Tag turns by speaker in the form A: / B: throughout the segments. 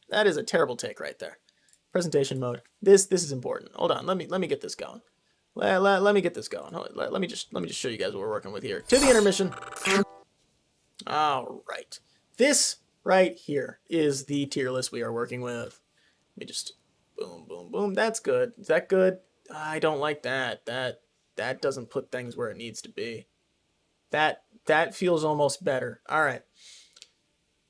A: That is a terrible take right there. Presentation mode. This is important. Hold on. Let me get this going. Let me get this going. Let me just show you guys what we're working with here. To the intermission. All right. This right here is the tier list we are working with. Let me just boom, boom, boom. That's good. Is that good? I don't like that. That doesn't put things where it needs to be. That feels almost better. All right.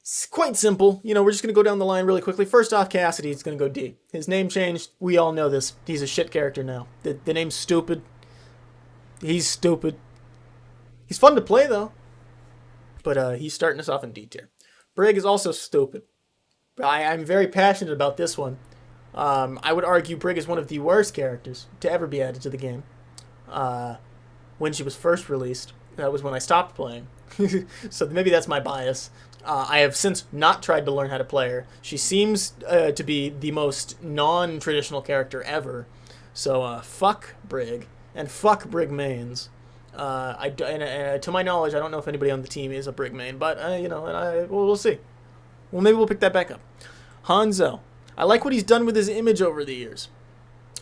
A: It's quite simple. You know, we're just going to go down the line really quickly. First off, Cassidy's going to go D. His name changed. We all know this. He's a shit character now. The name's stupid. He's stupid. He's fun to play, though. But he's starting us off in D tier. Brig is also stupid. I'm very passionate about this one. I would argue Brig is one of the worst characters to ever be added to the game. When she was first released, that was when I stopped playing. So maybe that's my bias. I have since not tried to learn how to play her. She seems to be the most non-traditional character ever. So fuck Brig, and fuck Brig mains. To my knowledge, I don't know if anybody on the team is a Brig main, but we'll see. Well, maybe we'll pick that back up. Hanzo. I like what he's done with his image over the years.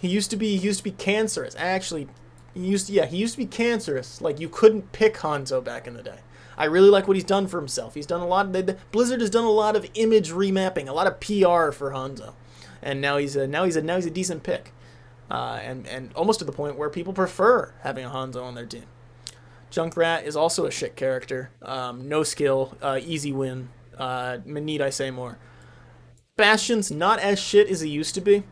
A: He used to be cancerous. Actually, he used to be cancerous. Like, you couldn't pick Hanzo back in the day. I really like what he's done for himself. He's done a lot. Blizzard has done a lot of image remapping, a lot of PR for Hanzo, and now he's a decent pick, and almost to the point where people prefer having a Hanzo on their team. Junkrat is also a shit character. No skill, easy win. Need I say more? Bastion's not as shit as he used to be.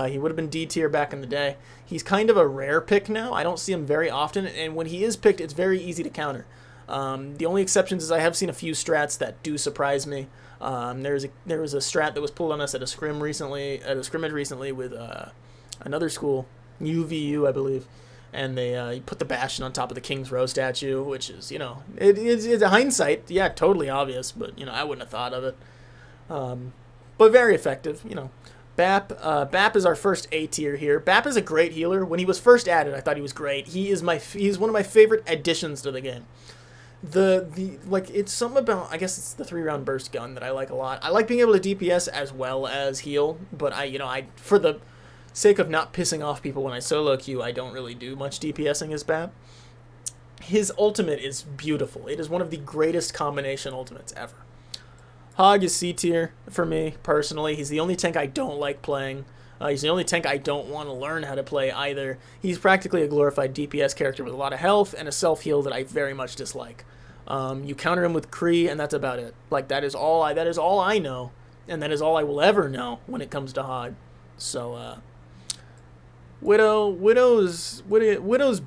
A: He would have been D tier back in the day. He's kind of a rare pick now. I don't see him very often, and when he is picked, it's very easy to counter. The only exceptions is I have seen a few strats that do surprise me. There was a strat that was pulled on us at a scrimmage recently with another school, UVU, I believe, and they put the Bastion on top of the King's Row statue, which is, it's a hindsight, yeah, totally obvious, but I wouldn't have thought of it. But very effective, Bap is our first A tier here. Bap is a great healer. When he was first added, I thought he was great. He's one of my favorite additions to the game. It's something about, I guess it's the 3-round burst gun that I like a lot. I like being able to DPS as well as heal, but I for the sake of not pissing off people when I solo queue, I don't really do much DPSing as Bap. His ultimate is beautiful. It is one of the greatest combination ultimates ever. Hog is C tier for me, personally. He's the only tank I don't like playing. He's the only tank I don't want to learn how to play either. He's practically a glorified DPS character with a lot of health and a self-heal that I very much dislike. You counter him with Kree, and that's about it. Like, that is all I know, and that is all I will ever know when it comes to Hog. So, Widow's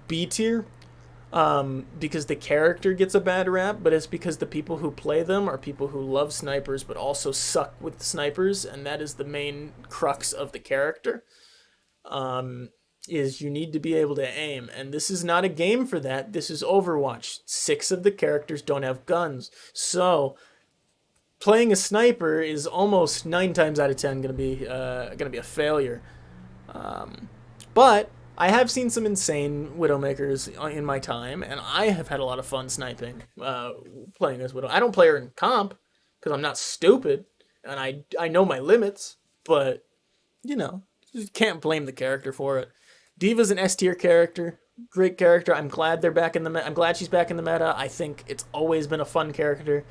A: B tier. Because the character gets a bad rap, but it's because the people who play them are people who love snipers but also suck with snipers, and that is the main crux of the character, is you need to be able to aim, and this is not a game for that. This is Overwatch. 6 of the characters don't have guns, so playing a sniper is almost 9 times out of 10 gonna be a failure. But I have seen some insane Widowmakers in my time, and I have had a lot of fun sniping playing as Widow. I don't play her in comp, because I'm not stupid, and I know my limits, but, you can't blame the character for it. Diva's an S tier character, great character. I'm glad they're back in the I'm glad she's back in the meta. I think it's always been a fun character.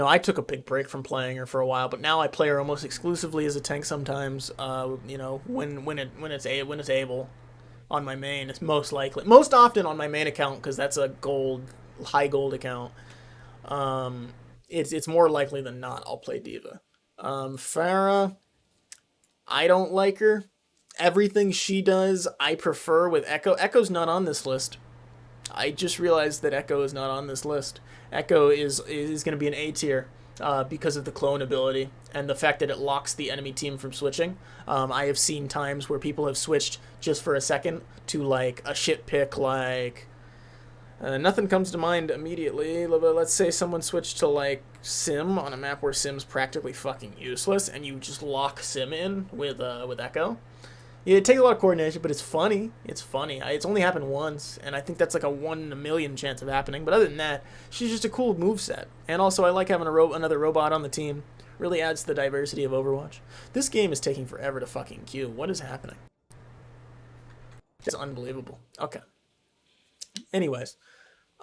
A: I took a big break from playing her for a while, but now I play her almost exclusively as a tank sometimes. When it's able on my main, it's most often on my main account, because that's a high gold account. It's more likely than not I'll play Diva. Pharah, I don't like her. Everything she does, I prefer with Echo. Echo's not on this list. I just realized that Echo is not on this list. Echo is going to be an A tier because of the clone ability and the fact that it locks the enemy team from switching. I have seen times where people have switched just for a second to like a shit pick, like nothing comes to mind immediately. Let's say someone switched to like Sim on a map where Sim's practically fucking useless, and you just lock Sim in with Echo. Yeah, it takes a lot of coordination, but it's funny. It's funny. It's only happened once, and I think that's like a 1 in a million chance of happening. But other than that, she's just a cool moveset. And also, I like having another robot on the team. Really adds to the diversity of Overwatch. This game is taking forever to fucking queue. What is happening? It's unbelievable. Okay. Anyways,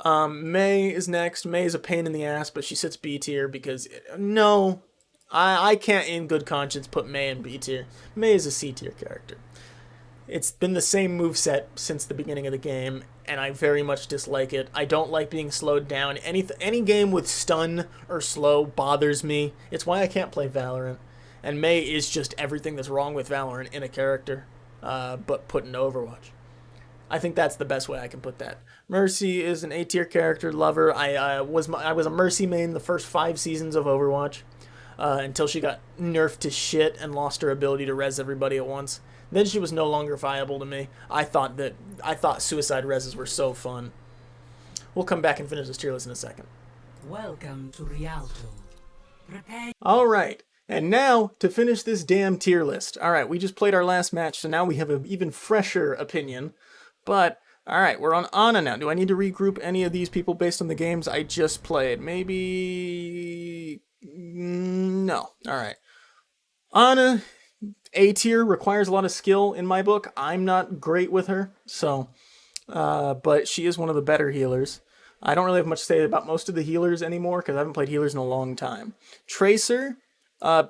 A: Mei is next. Mei is a pain in the ass, but she sits B tier because no, I can't in good conscience put Mei in B tier. Mei is a C tier character. It's been the same moveset since the beginning of the game, and I very much dislike it. I don't like being slowed down. Any game with stun or slow bothers me. It's why I can't play Valorant. And Mei is just everything that's wrong with Valorant in a character, but put into Overwatch. I think that's the best way I can put that. Mercy is an A-tier character, lover. I was a Mercy main the first 5 seasons of Overwatch, until she got nerfed to shit and lost her ability to res everybody at once. Then she was no longer viable to me. I thought suicide reses were so fun. We'll come back and finish this tier list in a second.
B: Welcome to Rialto. Prepare.
A: All right. And now, to finish this damn tier list. All right, we just played our last match, so now we have an even fresher opinion. But, all right, we're on Ana now. Do I need to regroup any of these people based on the games I just played? Maybe... no. All right. Ana, A tier, requires a lot of skill in my book. I'm not great with her, so... but she is one of the better healers. I don't really have much to say about most of the healers anymore, because I haven't played healers in a long time. Tracer...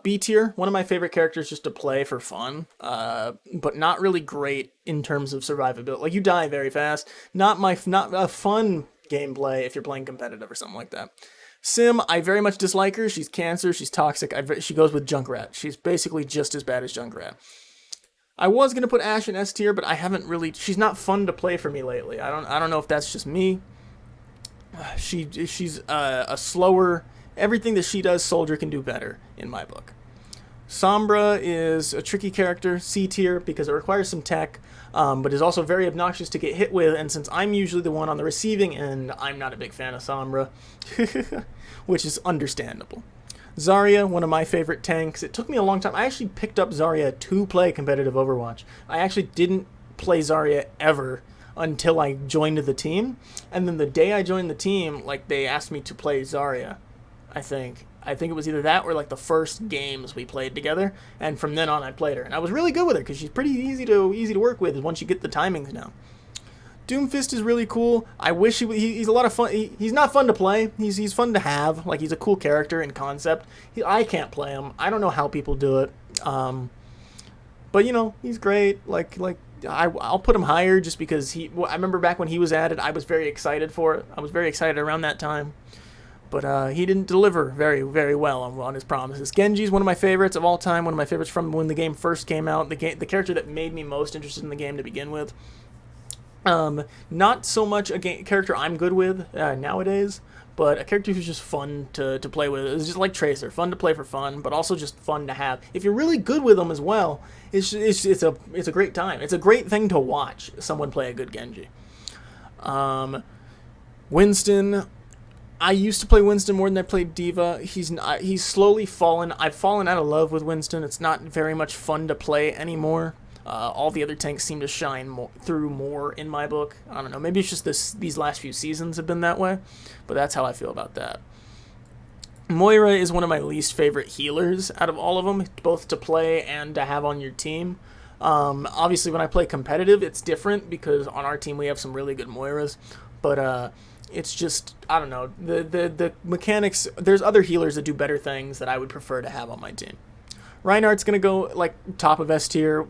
A: B tier, one of my favorite characters just to play for fun, but not really great in terms of survivability. Like, you die very fast. Not a fun gameplay if you're playing competitive or something like that. Sim, I very much dislike her. She's cancer. She's toxic. She goes with Junkrat. She's basically just as bad as Junkrat. I was gonna put Ashe in S tier, but I haven't really. She's not fun to play for me lately. I don't know if that's just me. She's a slower. Everything that she does, Soldier can do better, in my book. Sombra is a tricky character, C tier, because it requires some tech, but is also very obnoxious to get hit with, and since I'm usually the one on the receiving end, I'm not a big fan of Sombra, which is understandable. Zarya, one of my favorite tanks. It took me a long time. I actually picked up Zarya to play competitive Overwatch. I actually didn't play Zarya ever until I joined the team, and then the day I joined the team, like, they asked me to play Zarya. I think it was either that or like the first games we played together, and from then on I played her, and I was really good with her because she's pretty easy to work with once you get the timings down. Doomfist is really cool. I wish he's a lot of fun. He's not fun to play. He's fun to have. Like, he's a cool character in concept. I can't play him. I don't know how people do it. But you know, he's great. I'll put him higher just because I remember back when he was added, I was very excited for it. I was very excited around that time. But he didn't deliver very, very well on his promises. Genji's one of my favorites of all time, one of my favorites from when the game first came out, the character that made me most interested in the game to begin with. Not so much a character I'm good with nowadays, but a character who's just fun to play with. It's just like Tracer, fun to play for fun, but also just fun to have. If you're really good with them as well, it's a great time. It's a great thing to watch someone play a good Genji. Winston... I used to play Winston more than I played Diva. He's slowly fallen. I've fallen out of love with Winston. It's not very much fun to play anymore. All the other tanks seem to shine through more in my book. I don't know. Maybe it's just these last few seasons have been that way, but that's how I feel about that. Moira is one of my least favorite healers out of all of them, both to play and to have on your team. Obviously, when I play competitive, it's different because on our team we have some really good Moiras, but it's just, I don't know, the mechanics, there's other healers that do better things that I would prefer to have on my team. Reinhardt's going to go, like, top of S tier.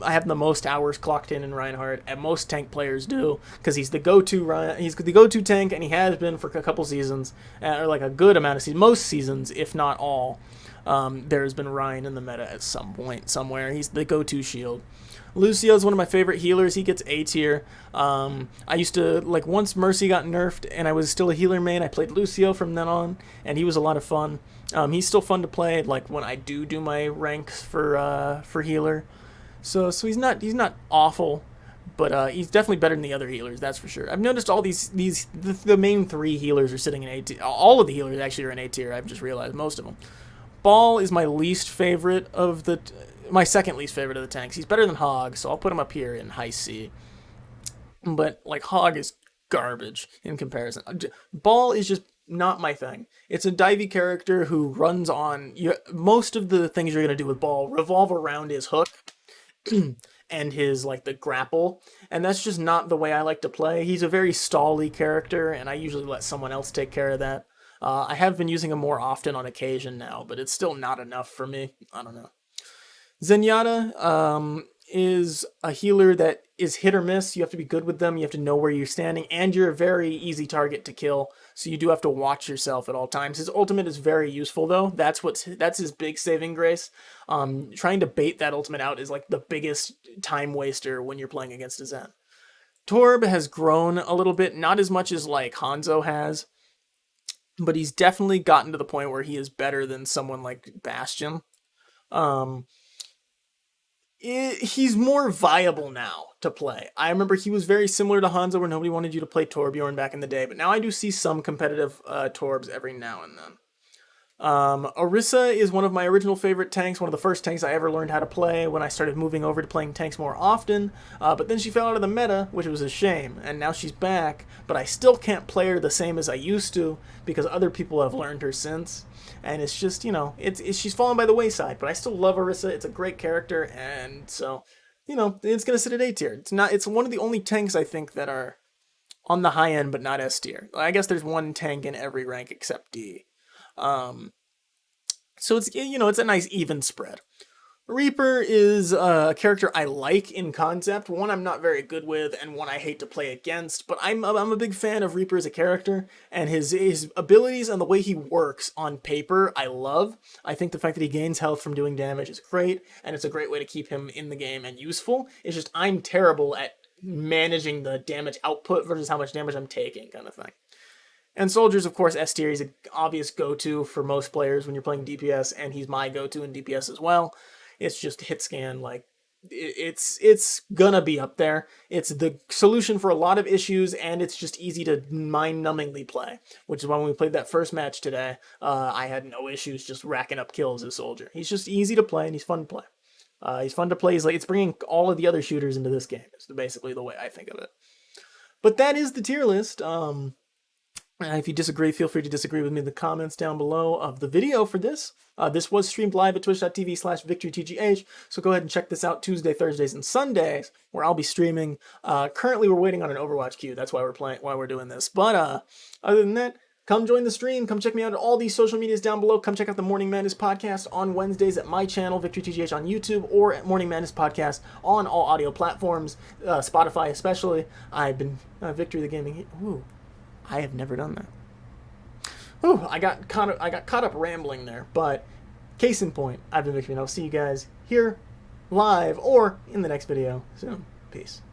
A: I have the most hours clocked in Reinhardt, and most tank players do, because he's the go-to tank, and he has been for a couple seasons, or like a good amount of seasons, most seasons, if not all. There's been Rein in the meta at some point, somewhere. He's the go-to shield. Lucio's one of my favorite healers. He gets A tier. I used to, like, once Mercy got nerfed and I was still a healer main, I played Lucio from then on, and he was a lot of fun. He's still fun to play, like, when I do my ranks for healer. So he's not awful, but he's definitely better than the other healers, that's for sure. I've noticed all the main 3 healers are sitting in A tier. All of the healers actually are in A tier, I've just realized, most of them. Ball is my least favorite of the my second least favorite of the tanks. He's better than Hog, so I'll put him up here in high C. But like Hog is garbage in comparison. Ball is just not my thing. It's a divey character who runs on most of the things you're gonna do with Ball revolve around his hook and his like the grapple, and that's just not the way I like to play. He's a very stally character, and I usually let someone else take care of that. I have been using him more often on occasion now, but it's still not enough for me. I don't know. Zenyatta is a healer that is hit or miss. You have to be good with them. You have to know where you're standing, and you're a very easy target to kill. So you do have to watch yourself at all times. His ultimate is very useful, though. That's his big saving grace. Trying to bait that ultimate out is like the biggest time waster when you're playing against a Zen. Torb has grown a little bit, not as much as like Hanzo has, but he's definitely gotten to the point where he is better than someone like Bastion. He's more viable now to play. I remember he was very similar to Hanzo, where nobody wanted you to play Torbjorn back in the day, but now I do see some competitive Torbs every now and then. Orisa is one of my original favorite tanks, one of the first tanks I ever learned how to play when I started moving over to playing tanks more often, but then she fell out of the meta, which was a shame, and now she's back, but I still can't play her the same as I used to, because other people have learned her since. And it's just, she's fallen by the wayside, but I still love Orisa. It's a great character, and so, it's going to sit at A tier. It's one of the only tanks, I think, that are on the high end, but not S tier. I guess there's one tank in every rank except D. So it's, it's a nice even spread. Reaper is a character I like in concept, one I'm not very good with, and one I hate to play against, but I'm a big fan of Reaper as a character, and his abilities and the way he works on paper, I love. I think the fact that he gains health from doing damage is great, and it's a great way to keep him in the game and useful. It's just I'm terrible at managing the damage output versus how much damage I'm taking, kind of thing. And Soldier's, of course, S tier. He's an obvious go-to for most players when you're playing DPS, and he's my go-to in DPS as well. It's just hit scan, like, it's gonna be up there. It's the solution for a lot of issues, and it's just easy to mind-numbingly play, which is why when we played that first match today, I had no issues just racking up kills as Soldier. He's just easy to play, and he's fun to play. He's fun to play. It's bringing all of the other shooters into this game. It's basically the way I think of it. But that is the tier list. If you disagree, feel free to disagree with me in the comments down below of the video for this. This was streamed live at twitch.tv/VictoryTGH, so go ahead and check this out Tuesday, Thursdays, and Sundays, where I'll be streaming. Currently, we're waiting on an Overwatch queue. That's why we're doing this. But other than that, come join the stream. Come check me out at all these social medias down below. Come check out the Morning Madness podcast on Wednesdays at my channel, VictoryTGH on YouTube, or at Morning Madness podcast on all audio platforms, Spotify especially. I've been Victory the Gaming. Ooh. I have never done that. Ooh, I got caught up rambling there, but case in point, I've been Victory, and I'll see you guys here live or in the next video soon. Peace.